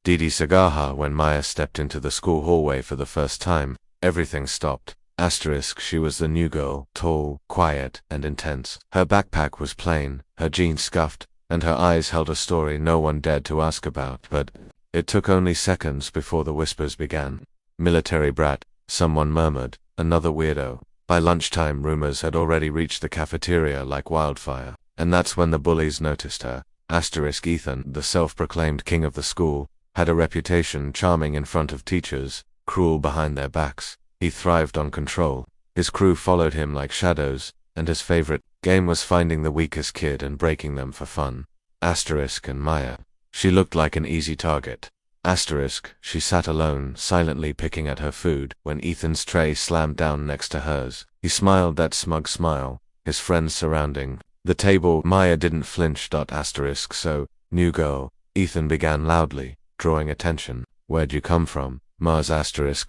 Didi Sagaha. When Maya stepped into the school hallway for the first time, everything stopped. She was the new girl, tall, quiet, and intense. Her backpack was plain, her jeans scuffed, and her eyes held a story no one dared to ask about. But it took only seconds before the whispers began. Military brat, someone murmured, another weirdo. By lunchtime, rumors had already reached the cafeteria like wildfire. And that's when the bullies noticed her. Ethan, the self-proclaimed king of the school, had a reputation charming in front of teachers, cruel behind their backs. He thrived on control. His crew followed him like shadows, and his favorite game was finding the weakest kid and breaking them for fun. And Maya. She looked like an easy target. She sat alone, silently picking at her food, when Ethan's tray slammed down next to hers. He smiled that smug smile, his friends surrounding the table. Maya didn't flinch. So, new girl, Ethan began loudly, drawing attention. Where'd you come from, Mars?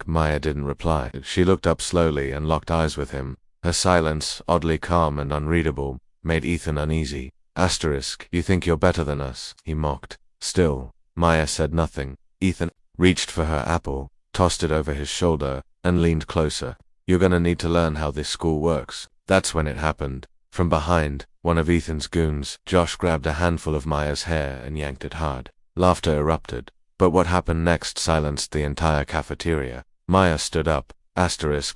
Maya didn't reply. She looked up slowly and locked eyes with him. Her silence, oddly calm and unreadable, made Ethan uneasy. You think you're better than us, he mocked. Still, Maya said nothing. Ethan reached for her apple, tossed it over his shoulder, and leaned closer. You're gonna need to learn how this school works. That's when it happened. From behind, one of Ethan's goons, Josh, grabbed a handful of Maya's hair and yanked it hard. Laughter erupted. But what happened next silenced the entire cafeteria. Maya stood up.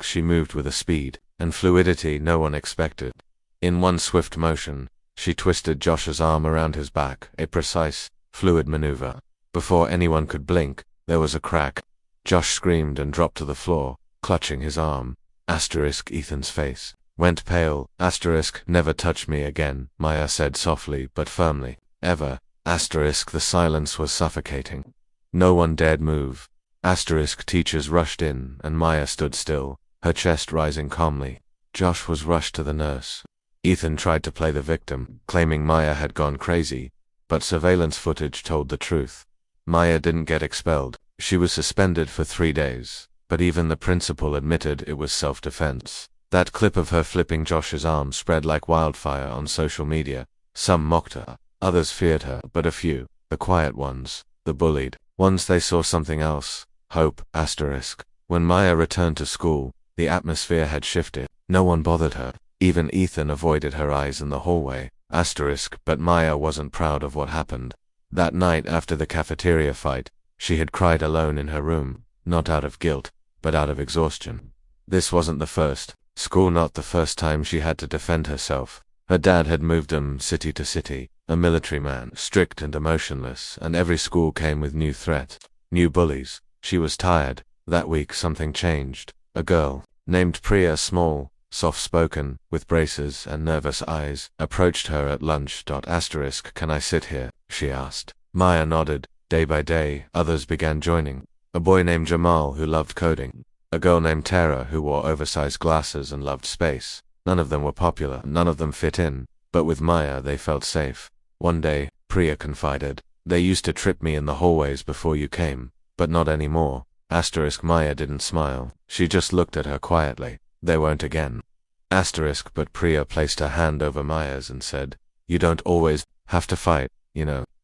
She moved with a speed and fluidity no one expected. In one swift motion, she twisted Josh's arm around his back, a precise, fluid maneuver. Before anyone could blink, there was a crack. Josh screamed and dropped to the floor, clutching his arm. Ethan's face went pale. Never touch me again, Maya said softly but firmly. Ever. The silence was suffocating. No one dared move. Teachers rushed in, and Maya stood still, her chest rising calmly. Josh was rushed to the nurse. Ethan tried to play the victim, claiming Maya had gone crazy, but surveillance footage told the truth. Maya didn't get expelled. She was suspended for 3 days, but even the principal admitted it was self-defense. That clip of her flipping Josh's arm spread like wildfire on social media. Some mocked her, others feared her, but a few, the quiet ones, the bullied ones, they saw something else. Hope. When Maya returned to school, the atmosphere had shifted. No one bothered her. Even Ethan avoided her eyes in the hallway. But Maya wasn't proud of what happened. That night after the cafeteria fight, she had cried alone in her room, not out of guilt, but out of exhaustion. This wasn't the first time she had to defend herself. Her dad had moved them city to city, a military man, strict and emotionless, and every school came with new threats, new bullies. She was tired. That week something changed. A girl, named Priya, small, soft-spoken, with braces and nervous eyes, approached her at lunch. Can I sit here? She asked. Maya nodded. Day by day, others began joining. A boy named Jamal who loved coding. A girl named Tara who wore oversized glasses and loved space. None of them were popular, none of them fit in, but with Maya they felt safe. One day, Priya confided, they used to trip me in the hallways before you came, but not anymore. Maya didn't smile. She just looked at her quietly. They won't again. But Priya placed her hand over Maya's and said, you don't always have to fight,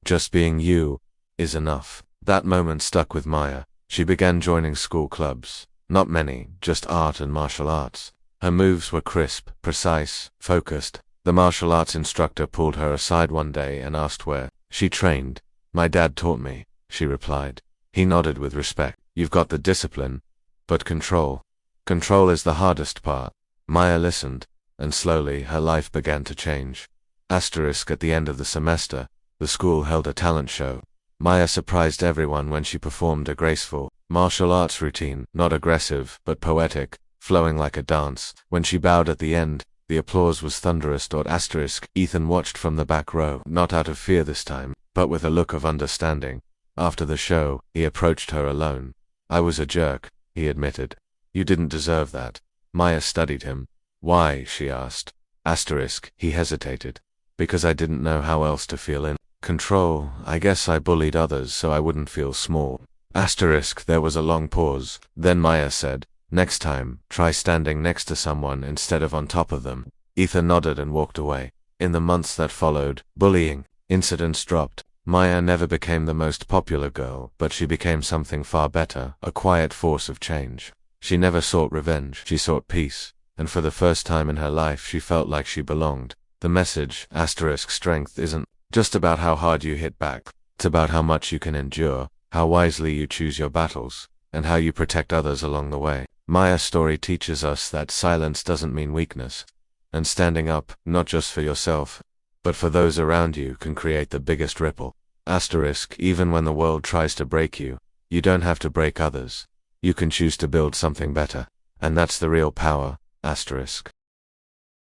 just being you is enough. That moment stuck with Maya. She began joining school clubs. Not many, just art and martial arts. Her moves were crisp, precise, focused. The martial arts instructor pulled her aside one day and asked where she trained. My dad taught me, she replied. He nodded with respect. You've got the discipline, but control is the hardest part. Maya listened, and slowly her life began to change. At the end of the semester, the school held a talent show. Maya surprised everyone when she performed a graceful martial arts routine, not aggressive, but poetic, flowing like a dance. When she bowed at the end, the applause was thunderous. Ethan watched from the back row, not out of fear this time, but with a look of understanding. After the show, he approached her alone. I was a jerk, he admitted. You didn't deserve that. Maya studied him. Why? She asked. He hesitated. Because I didn't know how else to feel in control. I guess I bullied others so I wouldn't feel small. There was a long pause. Then Maya said, next time, try standing next to someone instead of on top of them. Ethan nodded and walked away. In the months that followed, bullying incidents dropped. Maya never became the most popular girl, but she became something far better, a quiet force of change. She never sought revenge, she sought peace, and for the first time in her life she felt like she belonged. The message, strength, isn't just about how hard you hit back. It's about how much you can endure, how wisely you choose your battles, and how you protect others along the way. Maya's story teaches us that silence doesn't mean weakness, and standing up, not just for yourself, but for those around you, can create the biggest ripple. Even when the world tries to break you, you don't have to break others. You can choose to build something better. And that's the real power.